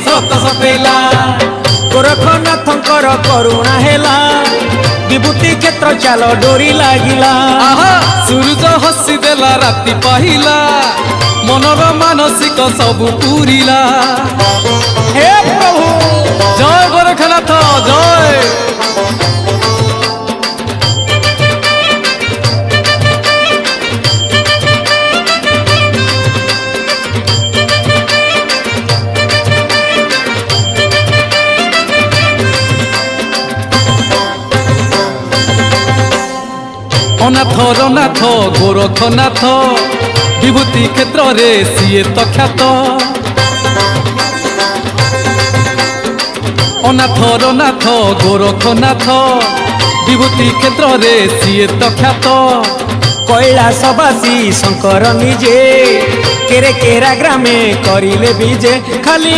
स्रोत सफेला गोरखनाथंकर करुणा हेला विभूति क्षेत्र चाल डोरी लागिला सूरज हसी देला राति पाहिला मनर मानसिक सब पूरिला हे प्रभु जय गोरखनाथ जय अनाथ रनाथ गोरखनाथ विभूति क्षेत्र रे सीए तो ख्यात अनाथ रनाथ गोरखनाथ विभूति क्षेत्र रे सीए तो ख्यात कैलासवासी शंकर निजे केरे केरा ग्रामे करिले बीजे खाली